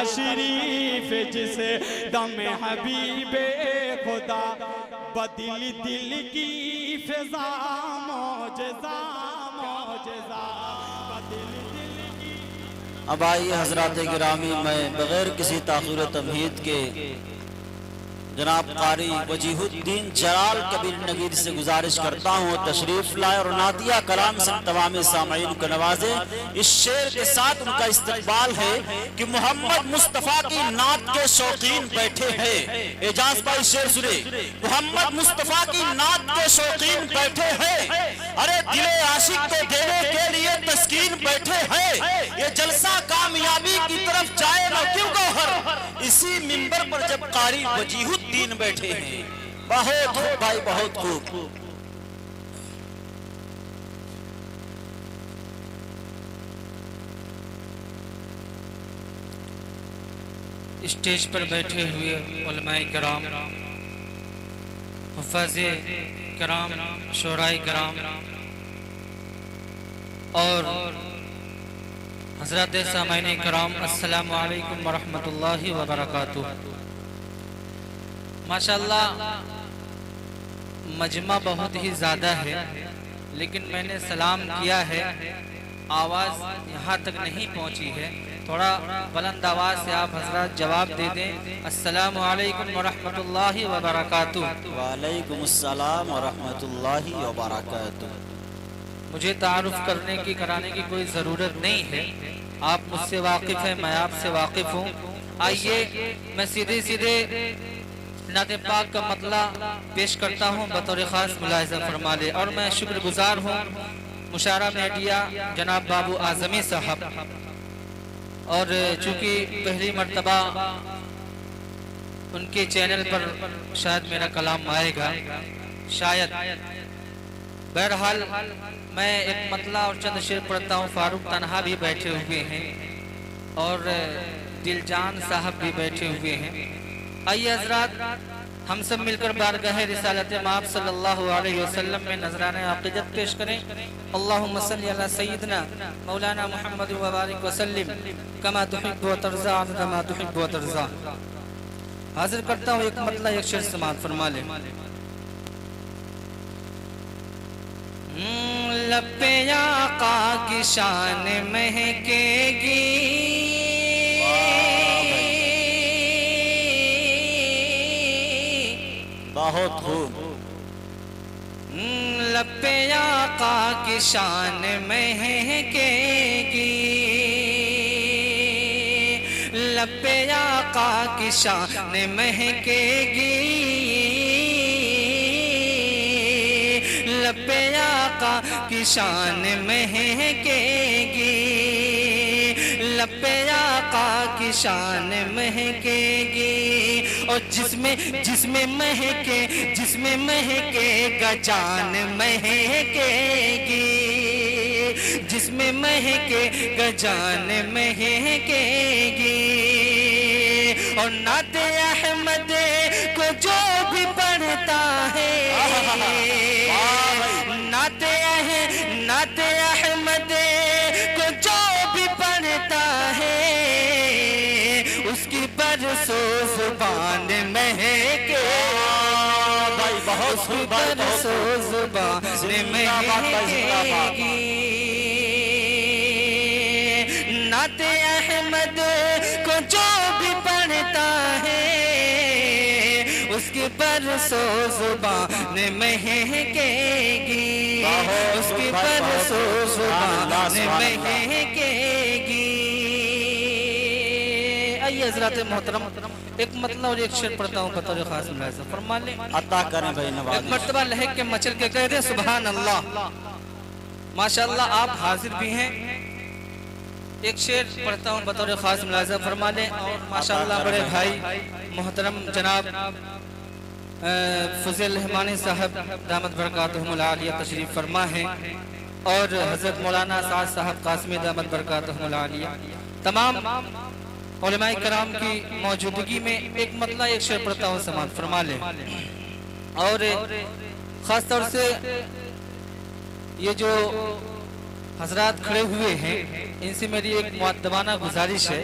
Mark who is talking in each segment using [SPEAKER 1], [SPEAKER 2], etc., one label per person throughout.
[SPEAKER 1] تشریف جسے دم حبیب خدا بدل دل کی فضا معجزہ معجزہ بدل دل کی.
[SPEAKER 2] اب آئیے حضرات گرامی، میں بغیر کسی تاخیر و تمہید کے جناب قاری وجیہ الدین جلال کبیر نگیر سے گزارش کرتا ہوں تشریف لائے اور نعتیہ کلام سے تمام سامعین کو نوازے. اس شعر کے ساتھ ان کا استقبال ہے کہ محمد مصطفیٰ کی نعت کے شوقین بیٹھے ہیں. اعجاز بھائی شعر سنے. محمد مصطفیٰ کی نعت کے شوقین بیٹھے ہیں، ارے دل عاشق کو دینے کے لیے تسکین بیٹھے ہیں. یہ جلسہ کامیابی کی طرف جائے نہ کیوں گوہر، اسی منبر پر جب قاری وجیہ الدین بیٹھے ہیں. بہت خوب بھائی، بہت خوب.
[SPEAKER 3] اسٹیج پر بیٹھے ہوئے علماء کرام، حفاظ کرام، شعراء کرام اور حضرات سامعین کرام، السلام علیکم ورحمۃ اللہ وبرکاتہ. ماشاءاللہ مجمع بہت ہی زیادہ ہے، لیکن میں نے سلام کیا ہے، آواز یہاں تک نہیں پہنچی ہے. تھوڑا بلند آواز سے آپ حضرات جواب دے دیں. السلام علیکم ورحمۃ اللہ وبرکاتہ.
[SPEAKER 2] وعلیکم السلام ورحمۃ اللہ وبرکاتہ.
[SPEAKER 3] مجھے تعارف کرانے کی کوئی ضرورت نہیں ہے، آپ مجھ سے واقف ہیں، میں آپ سے واقف ہوں. آئیے میں سیدھے نعت پاک کا مطلع پیش کرتا ہوں، بطور خاص ملاحظہ فرما لے. اور میں شکر گزار ہوں مشارہ میڈیا جناب بابو اعظمی صاحب، اور چونکہ پہلی مرتبہ ان کے چینل پر شاید میرا کلام آئے گا، شاید. بہرحال میں ایک مطلع اور چند شعر پڑھتا ہوں. فاروق تنہا بھی بیٹھے ہوئے ہیں اور دل جان صاحب بھی بیٹھے ہوئے ہیں. آئیے حضرات ہم سب مل کر بارگاہ رسالت مآب صلی اللہ علیہ وسلم میں نذرانہ عقیدت پیش کریں. اللہم صلی علی سیدنا مولانا محمد وبارک وسلم کما تحب و ترضى عدد ما تحب و ترضى. حاضر کرتا ہوں ایک مطلع، ایک شعر سماعت فرما لیں. لب پہ آقا کی شان مہکے گی،
[SPEAKER 2] بہت خوب.
[SPEAKER 3] لب پہ آقا کی شان مہکے گی، لب پہ آقا کی شان مہکے گی، لب پہ آقا کی شان مہکے گی، لب پہ آقا کی شان مہکے گی. اور جس میں مہکے گا جان مہکے گی، جس میں مہکے گا جان مہکے گی. اور نعت احمد کو جو بھی پڑھتا ہے، نعت احمد کو جو بھی پڑھتا ہے، اس کی برسوں زبان مہکے، اس کی برسوں زبان مہکے گی. نعت احمد کو جو بھی پڑھتا ہے، اس کی برسوں زبان مہکے گی، اس کی برسوں زبان مہکے گی. آئیے حضرات محترم ایک مطلع اور ایک شعر پڑھتا ہوں بطور خاص ملاحظہ فرما لیں.
[SPEAKER 2] عطا کریں بھائی نواز.
[SPEAKER 3] ایک مرتبہ لہک کے مچل کے کہہ دیں سبحان اللہ. ماشاءاللہ آپ حاضر بھی ہیں. ایک شعر پڑھتا ہوں بطور خاص ملاحظہ فرما لیں. اور ماشاءاللہ بڑے بھائی محترم جناب فضل رحمانی صاحب دامت برکاتہم العالیہ تشریف فرما ہیں، اور حضرت مولانا سعد صاحب قاسمی دامت برکاتہم العالیہ، تمام علماء کرام کی موجودگی میں ایک مطلع ایک شعر پڑھتا ہوں، سماعت فرما لیں. اور خاص طور سے یہ جو حضرات کھڑے ہوئے ہیں ان سے میری ایک مؤدبانہ گزارش ہے،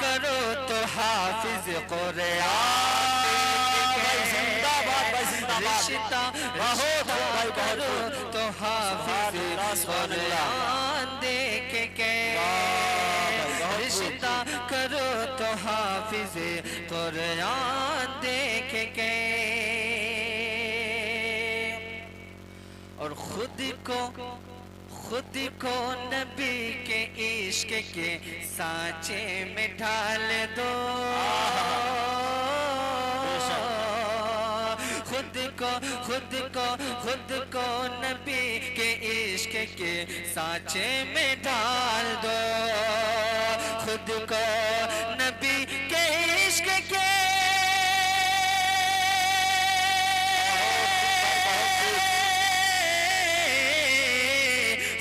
[SPEAKER 3] کرو تو حافظ قرآن
[SPEAKER 2] زندہ باد بھائی، زندہ باد،
[SPEAKER 3] رشتہ
[SPEAKER 2] بہت ہو بھائی، بہت
[SPEAKER 3] کرو
[SPEAKER 2] ہو،
[SPEAKER 3] تو حافظ
[SPEAKER 2] سبحان اللہ،
[SPEAKER 3] قرآن دیکھ کے رشتہ کرو تو حافظ قرآن دیکھ کے اور خود کو نبی کے عشق کے سانچے میں ڈھال دو خود کو نبی کے عشق کے سانچے میں ڈال دو خود کو نبی کے عشق کے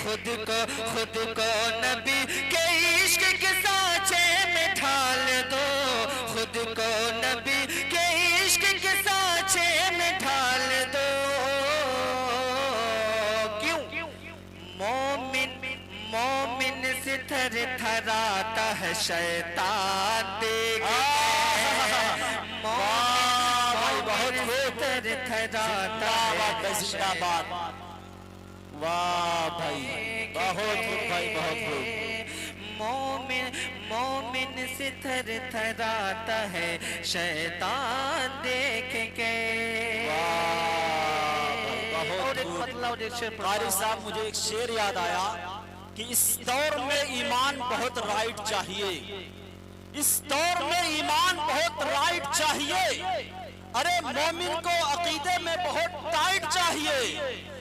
[SPEAKER 3] خود کو نبی کے عشق کے سانچے میں ڈھال دو خود کو نبی کے عشق کے سانچے میں ڈھال دو کیوں مومن سے تھر تھراتا ہے شیطان دیکھ مومن سے تھر تھراتا ہے
[SPEAKER 2] زندہ باد، واہ بھائی، بہت خوب بھائی، بہت خوب،
[SPEAKER 3] مومن سے تھر تھراتا ہے شیطان دیکھ کے اور ایک مطلب اور ایک شعر
[SPEAKER 2] قاری صاحب مجھے ایک شعر یاد آیا کہ اس دور میں ایمان بہت رائٹ چاہیے، اس دور میں ایمان بہت رائٹ چاہیے، ارے مومن کو عقیدے میں بہت ٹائٹ چاہیے،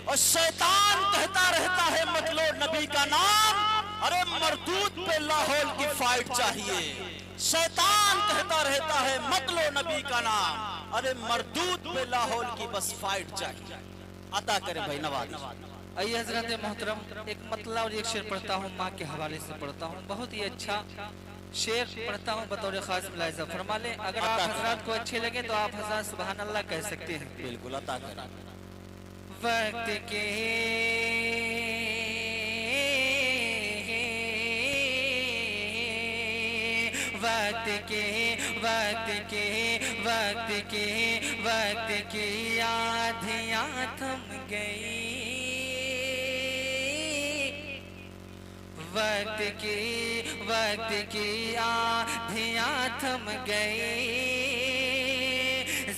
[SPEAKER 2] اور شیطان کہتا رہتا ہے مت لو نبی کا نام، ارے مردود پہ لاہور کی فائٹ چاہیے، شیطان کہتا رہتا ہے مت لو نبی کا نام، ارے مردود پہ لاہور کی بس فائٹ چاہیے۔ عطا کرے بھائی نوازش۔
[SPEAKER 3] آئیے حضرت محترم ایک مطلع اور ایک شعر پڑھتا ہوں، ماں کے حوالے سے پڑھتا ہوں، بہت ہی اچھا شعر پڑھتا ہوں بطور خاص ملاحظہ فرما لیں، اگر آپ حضرات کو اچھے لگے تو آپ حضرات سبحان اللہ کہہ سکتے ہیں۔
[SPEAKER 2] بالکل عطا کرے۔
[SPEAKER 3] وقت کے آدھیاں تھم گئی، وقت کی آدھیاں تھم گئی،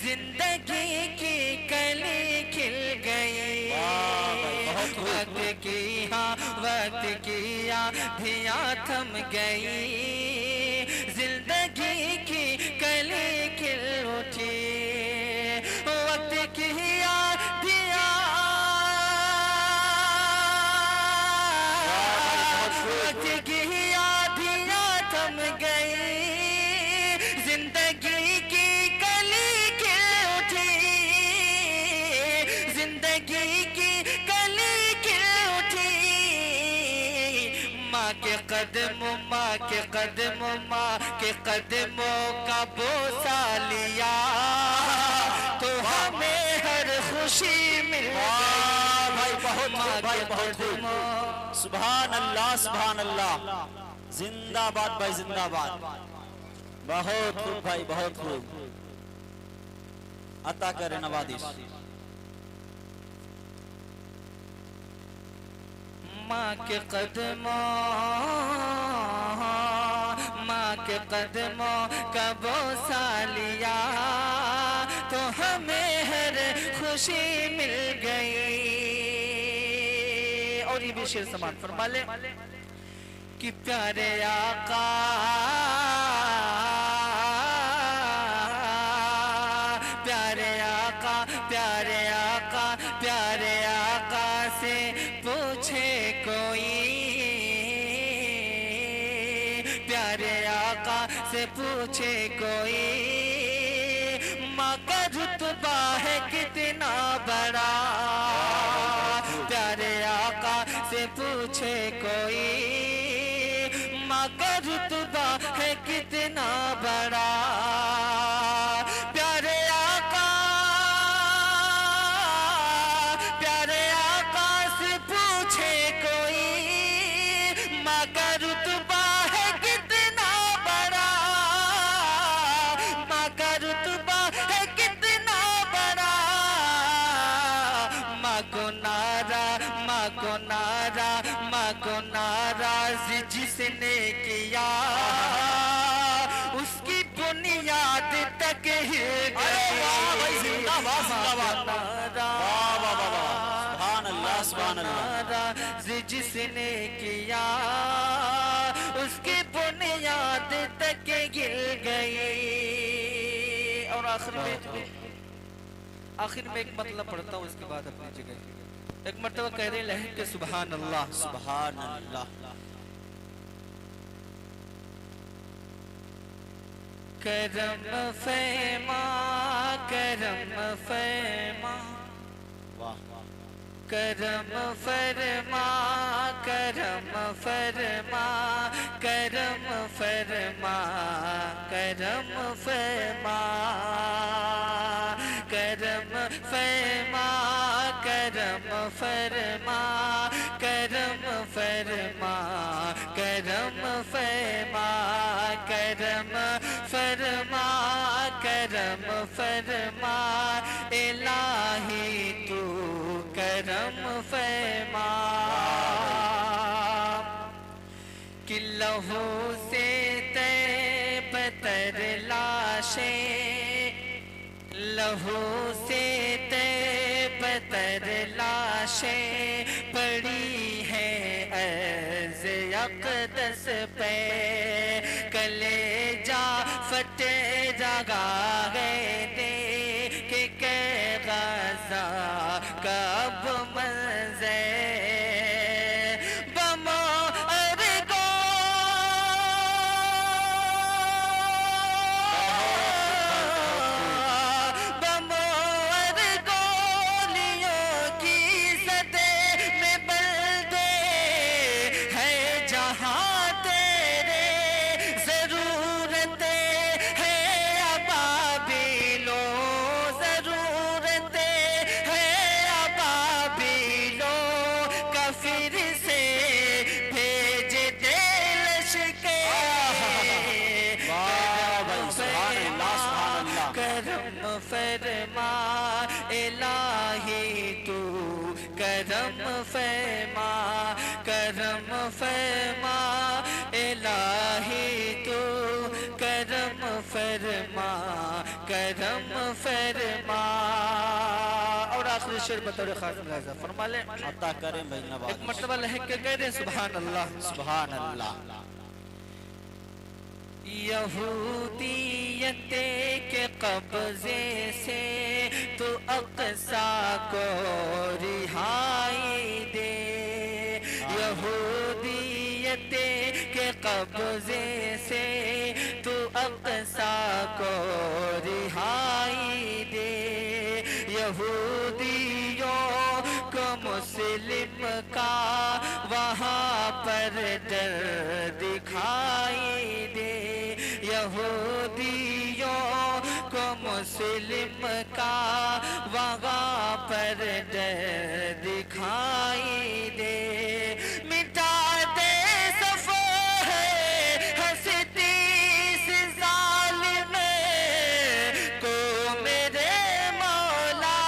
[SPEAKER 3] زندگی کی کلی کھل گئی، وقت کی آدھیاں تھم گئی، زندگی کی کلی کھل اٹھی، وقت کی آدھیاں تھم گئی، زندگی کی کلی کھل اٹھی، زندگی کی کلی کھل اٹھی، ماں کے قدموں کا بوسہ لیا تو ہمیں ہر خوشی مل گئی،
[SPEAKER 2] بہت خوب، سبحان اللہ، سبحان اللہ، زندہ باد بھائی، زندہ باد، بہت خوب بھائی، بہت خوب، عطا کرے نوازش۔
[SPEAKER 3] ماں کے قدموں کا بوسہ لیا تو ہمیں ہر خوشی مل گئی، اور یہ بھی شعر سماعت فرما لیں کہ پیارے آقا سے پوچھے کوئی، پیارے آقا سے پوچھے کوئی، ماں کا رتبہ ہے کتنا بڑا، پیارے آقا سے پوچھے کوئی، ماں کا رتبہ ہے کتنا بڑا، پیارے آقا سے پوچھے کوئی، ماں کا رتبہ ہے کتنا بڑا، تک ہل
[SPEAKER 2] بھائی زندہ باد زندہ باد،
[SPEAKER 3] نارا
[SPEAKER 2] واہ واہ واہ واہ، سبحان اللہ سبحان اللہ۔
[SPEAKER 3] نارا جس نے کیا اس کی بنیاد تک گر گئی۔ اور آخر میں ایک مطلب پڑھتا ہوں، اس کے بعد اپنی جگہ ایک مرتبہ کہہ رہے لہن کہ سبحان اللہ
[SPEAKER 2] سبحان اللہ۔
[SPEAKER 3] کرم فرما کرم فرما کرم فرما کرم فرما کرم فرما کرم فرما کرم فرما کرم فرما کرم فرما کرم فرما کرم فرما کرم فرما الہی تو کرم فرما کہ لہو سے طیب تر لاشیں لہو سے طیب تر لاشیں پڑی ہیں عرض اقدس پہ کلیجہ پھٹے جگا گئے دے کہ غزہ کا اب منظر فرما الہی تو کرم فرما کرم فرما الہی تو کرم فرما کرم فرما۔ اور آخری شعر بطور خاتم لازہ فرما لیں،
[SPEAKER 2] عطا کریں بھائی نواز،
[SPEAKER 3] ایک مرتبہ لہک کے کہہ دیں سبحان اللہ
[SPEAKER 2] سبحان اللہ۔
[SPEAKER 3] یہودیت کے قبضے سے تو اقصی کو رہائی دے، یہودیت کے قبضے سے تو اقصی کو رہائی دے، یہودیوں کو مسلم کا وہاں پر ڈر دکھائی دے، یہودیوں کو مسلم کا وہاں پر ڈر دکھائی دے، مٹا دے صفحہ ہستی سے ظالم کو میرے مولا،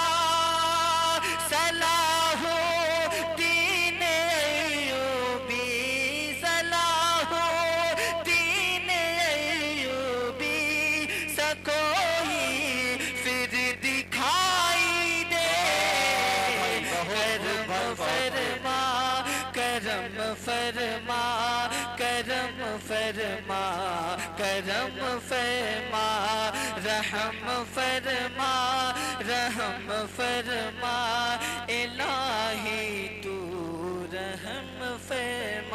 [SPEAKER 3] صلاح الدین ایوبی صلاح الدین ایوبی سکوئی پھر دکھائی دے، کرم فرما کرم فرما کرم فرما رحم فرما رحم فرما الہی تو رحم فرما۔